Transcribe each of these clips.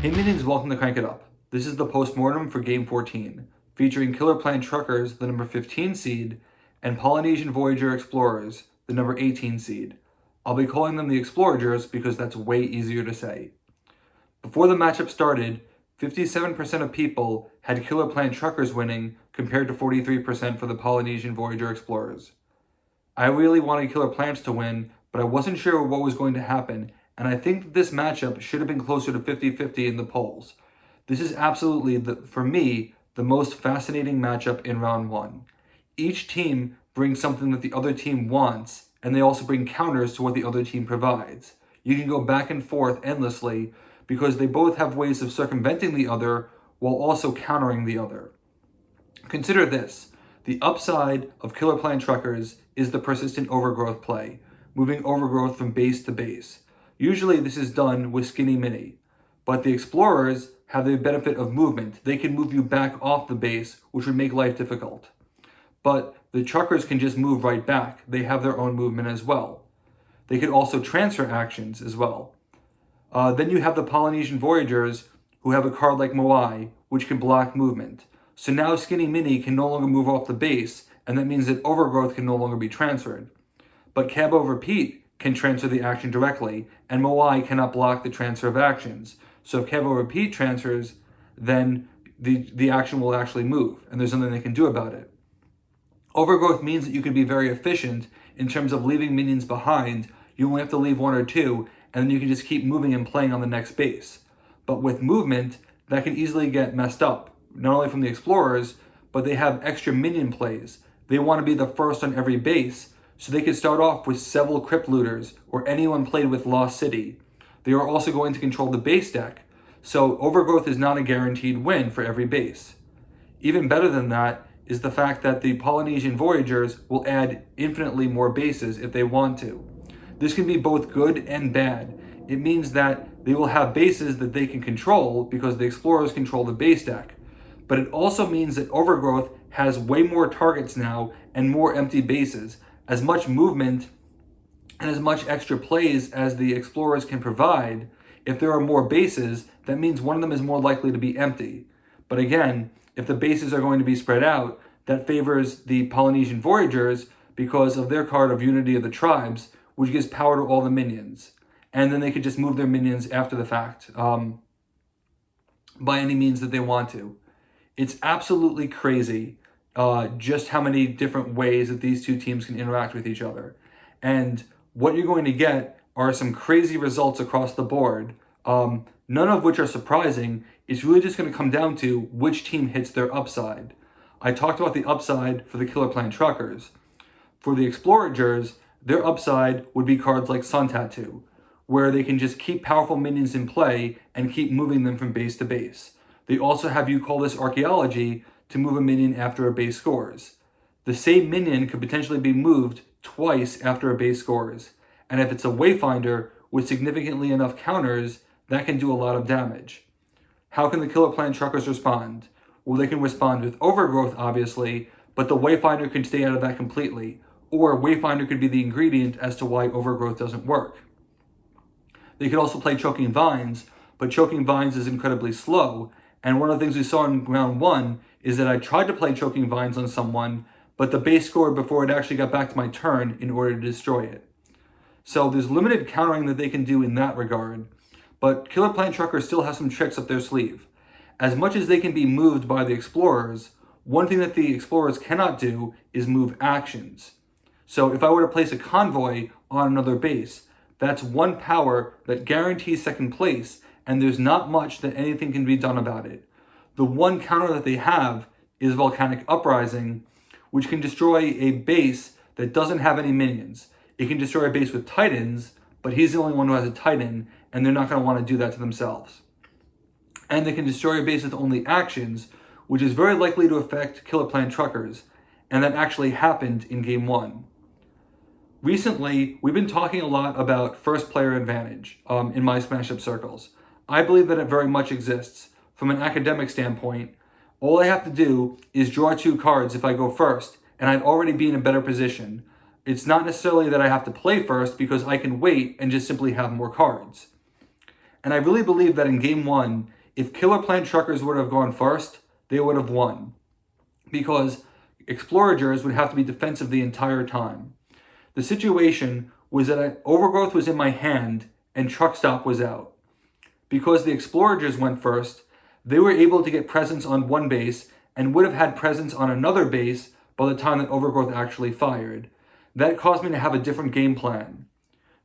Hey minions, welcome to Crank It Up. This is the Postmortem for Game 14, featuring Killer Plant Truckers, the number 15 seed, and Polynesian Voyager Explorers, the number 18 seed. I'll be calling them the Explorers because that's way easier to say. Before the matchup started, 57% of people had Killer Plant Truckers winning compared to 43% for the Polynesian Voyager Explorers. I really wanted Killer Plants to win, but I wasn't sure what was going to happen, and I think that this matchup should have been closer to 50-50 in the polls. This is absolutely, for me, the most fascinating matchup in round one. Each team brings something that the other team wants, and they also bring counters to what the other team provides. You can go back and forth endlessly because they both have ways of circumventing the other while also countering the other. Consider this. The upside of Killer Plant Truckers is the persistent overgrowth play, moving overgrowth from base to base. Usually this is done with Skinny Mini, but the Explorers have the benefit of movement. They can move you back off the base, which would make life difficult. But the Truckers can just move right back. They have their own movement as well. They can also transfer actions as well. Then you have the Polynesian Voyagers, who have a card like Moai, which can block movement. So now Skinny Mini can no longer move off the base, and that means that Overgrowth can no longer be transferred. But Cabo Repeat can transfer the action directly, and Moai cannot block the transfer of actions. So if Cabo Repeat transfers, then the action will actually move, and there's nothing they can do about it. Overgrowth means that you can be very efficient in terms of leaving minions behind. You only have to leave one or two, and then you can just keep moving and playing on the next base. But with movement, that can easily get messed up, not only from the Explorers, but they have extra minion plays. They want to be the first on every base, so they could start off with several Crypt Looters or anyone played with Lost City. They are also going to control the base deck, so Overgrowth is not a guaranteed win for every base. Even better than that is the fact that the Polynesian Voyagers will add infinitely more bases if they want to. This can be both good and bad. It means that they will have bases that they can control because the Explorers control the base deck. But it also means that Overgrowth has way more targets now and more empty bases. As much movement and as much extra plays as the Explorers can provide, if there are more bases, that means one of them is more likely to be empty. But again, if the bases are going to be spread out, that favors the Polynesian Voyagers because of their card of Unity of the Tribes, which gives power to all the minions. And then they could just move their minions after the fact by any means that they want to. It's absolutely crazy just how many different ways that these two teams can interact with each other. And what you're going to get are some crazy results across the board, none of which are surprising. It's really just going to come down to which team hits their upside. I talked about the upside for the Killer Plant Truckers. For the Explorers, their upside would be cards like Sun Tattoo, where they can just keep powerful minions in play and keep moving them from base to base. They also have You Call This Archaeology to move a minion after a base scores. The same minion could potentially be moved twice after a base scores. And if it's a Wayfinder with significantly enough counters, that can do a lot of damage. How can the Killer Plant Truckers respond? Well, they can respond with Overgrowth, obviously, but the Wayfinder can stay out of that completely. Or Wayfinder could be the ingredient as to why Overgrowth doesn't work. They could also play Choking Vines, but Choking Vines is incredibly slow. And one of the things we saw in round one is that I tried to play Choking Vines on someone, but the base scored before it actually got back to my turn in order to destroy it. So there's limited countering that they can do in that regard, but Killer Plant Trucker still has some tricks up their sleeve. As much as they can be moved by the Explorers, one thing that the Explorers cannot do is move actions. So if I were to place a convoy on another base, that's one power that guarantees second place, and there's not much that anything can be done about it. The one counter that they have is Volcanic Uprising, which can destroy a base that doesn't have any minions. It can destroy a base with Titans, but he's the only one who has a Titan, and they're not going to want to do that to themselves. And they can destroy a base with only actions, which is very likely to affect Killer Plant Truckers, and that actually happened in Game 1. Recently, we've been talking a lot about first player advantage in my Smash Up circles. I believe that it very much exists. From an academic standpoint, all I have to do is draw 2 cards if I go first, and I'd already be in a better position. It's not necessarily that I have to play first because I can wait and just simply have more cards. And I really believe that in game one, if Killer Plant Truckers would have gone first, they would have won. Because Explorers would have to be defensive the entire time. The situation was that Overgrowth was in my hand and Truck Stop was out. Because the Explorers went first, they were able to get presence on one base and would have had presence on another base by the time that Overgrowth actually fired. That caused me to have a different game plan.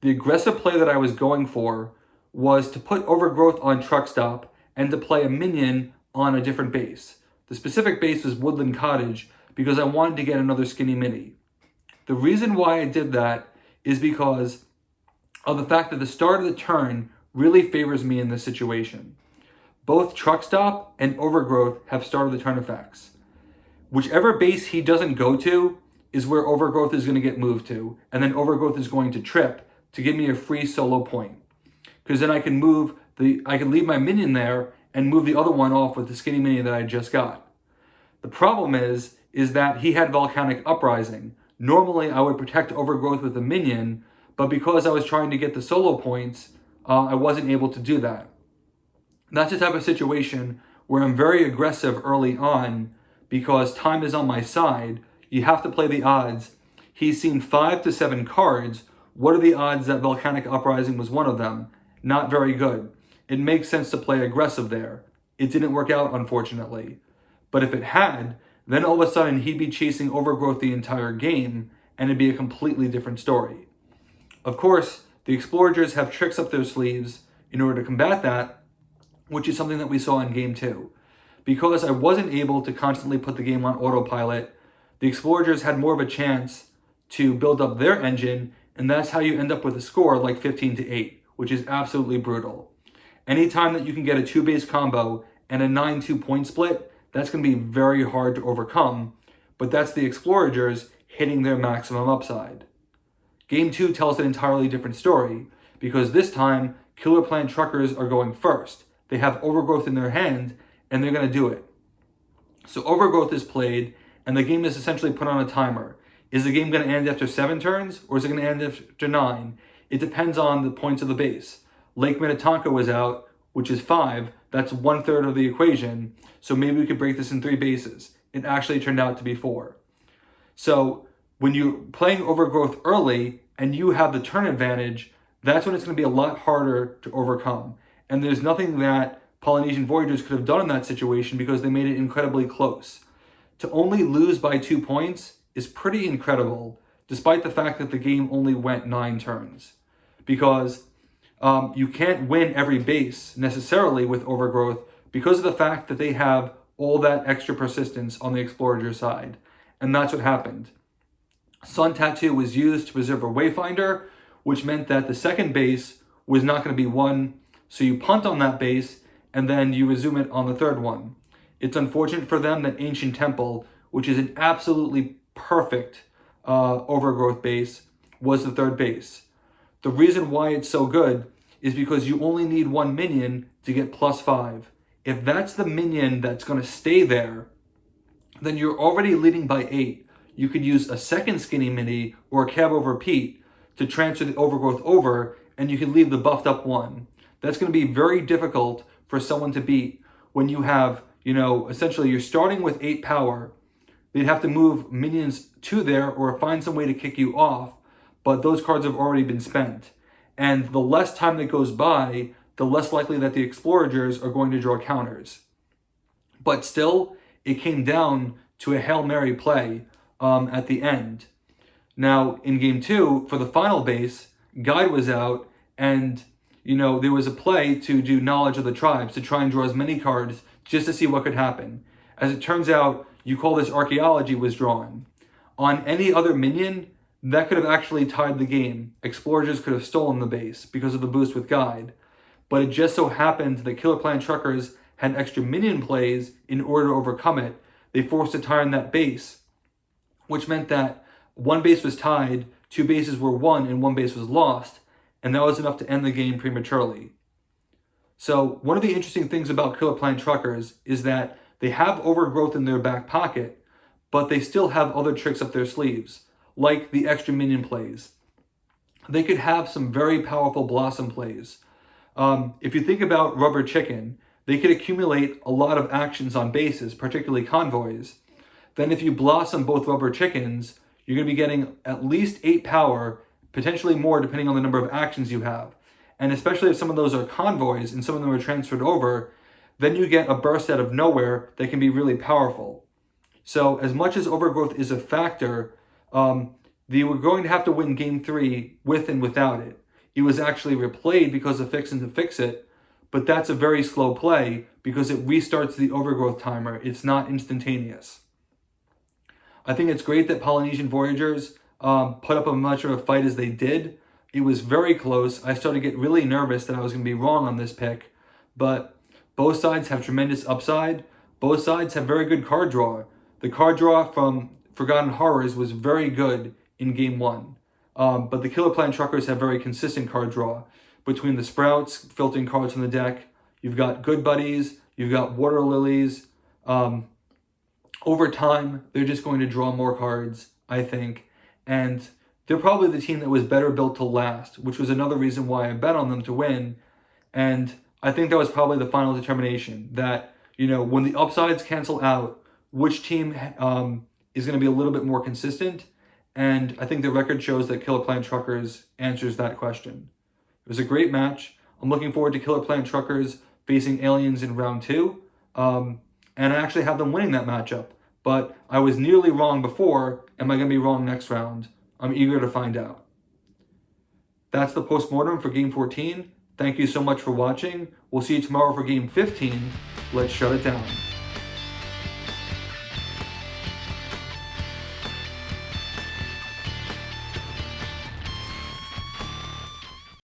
The aggressive play that I was going for was to put Overgrowth on Truck Stop and to play a minion on a different base. The specific base was Woodland Cottage because I wanted to get another Skinny Mini. The reason why I did that is because of the fact that the start of the turn really favors me in this situation. Both Truck Stop and Overgrowth have start of the turn effects. Whichever base he doesn't go to is where Overgrowth is going to get moved to, and then Overgrowth is going to trip to give me a free solo point. Because then I can leave my minion there and move the other one off with the Skinny Mini that I just got. The problem is that he had Volcanic Uprising. Normally I would protect Overgrowth with a minion, but because I was trying to get the solo points, I wasn't able to do that. That's the type of situation where I'm very aggressive early on because time is on my side. You have to play the odds. He's seen 5 to 7 cards. What are the odds that Volcanic Uprising was one of them? Not very good. It makes sense to play aggressive there. It didn't work out, unfortunately. But if it had, then all of a sudden he'd be chasing Overgrowth the entire game, and it'd be a completely different story. Of course, the Explorers have tricks up their sleeves in order to combat that, which is something that we saw in Game 2. Because I wasn't able to constantly put the game on autopilot, the Explorers had more of a chance to build up their engine, and that's how you end up with a score like 15-8, which is absolutely brutal. Anytime that you can get a 2-base combo and a 9-2 point split, that's going to be very hard to overcome, but that's the Explorers hitting their maximum upside. Game 2 tells an entirely different story, because this time, Killer Plant Truckers are going first. They have Overgrowth in their hand, and they're going to do it. So Overgrowth is played, and the game is essentially put on a timer. Is the game going to end after 7 turns, or is it going to end after 9? It depends on the points of the base. Lake Minnetonka was out, which is 5. That's 1/3 of the equation. So maybe we could break this in 3 bases. It actually turned out to be 4. So when you're playing Overgrowth early and you have the turn advantage, that's when it's going to be a lot harder to overcome. And there's nothing that Polynesian Voyagers could have done in that situation because they made it incredibly close. To only lose by 2 points is pretty incredible, despite the fact that the game only went 9 turns. Because you can't win every base necessarily with Overgrowth because of the fact that they have all that extra persistence on the Explorer side. And that's what happened. Sun Tattoo was used to preserve a Wayfinder, which meant that the second base was not going to be won, so you punt on that base, and then you resume it on the third one. It's unfortunate for them that Ancient Temple, which is an absolutely perfect Overgrowth base, was the third base. The reason why it's so good is because you only need 1 minion to get +5. If that's the minion that's going to stay there, then you're already leading by 8. You could use a second Skinny Mini or a Cab Over Pete to transfer the Overgrowth over, and you can leave the buffed up one. That's going to be very difficult for someone to beat when you have, essentially you're starting with 8 power. They'd have to move minions to there or find some way to kick you off, but those cards have already been spent. And the less time that goes by, the less likely that the Explorers are going to draw counters. But still, it came down to a Hail Mary play at the end. Now, in Game 2, for the final base, Guide was out, and there was a play to do Knowledge of the Tribes to try and draw as many cards just to see what could happen. As it turns out, You Call This Archaeology was drawn. On any other minion, that could have actually tied the game. Explorers could have stolen the base because of the boost with Guide. But it just so happened that Killer Plant Truckers had extra minion plays in order to overcome it. They forced a tie on that base, which meant that 1 base was tied, 2 bases were won, and 1 base was lost, and that was enough to end the game prematurely. So one of the interesting things about Killer Plant Truckers is that they have Overgrowth in their back pocket, but they still have other tricks up their sleeves, like the extra minion plays. They could have some very powerful Blossom plays. If you think about Rubber Chicken, they could accumulate a lot of actions on bases, particularly convoys. Then if you blossom both Rubber Chickens, you're going to be getting at least 8 power, potentially more depending on the number of actions you have. And especially if some of those are convoys and some of them are transferred over, then you get a burst out of nowhere that can be really powerful. So as much as overgrowth is a factor, they were going to have to win Game 3 with and without it. It was actually replayed because of fixing to fix it, but that's a very slow play because it restarts the overgrowth timer. It's not instantaneous. I think it's great that Polynesian Voyagers put up as much of a fight as they did. It was very close. I started to get really nervous that I was going to be wrong on this pick, but both sides have tremendous upside. Both sides have very good card draw. The card draw from Forgotten Horrors was very good in Game 1. But the Killer Plan Truckers have very consistent card draw. Between the Sprouts, filtering cards from the deck, you've got Good Buddies, you've got Water Lilies. Over time, they're just going to draw more cards, I think. And they're probably the team that was better built to last, which was another reason why I bet on them to win. And I think that was probably the final determination that, when the upsides cancel out, which team is going to be a little bit more consistent. And I think the record shows that Killer Plan Truckers answers that question. It was a great match. I'm looking forward to Killer Plan Truckers facing Aliens in round 2. And I actually have them winning that matchup. But I was nearly wrong before. Am I going to be wrong next round? I'm eager to find out. That's the postmortem for Game 14. Thank you so much for watching. We'll see you tomorrow for Game 15. Let's shut it down.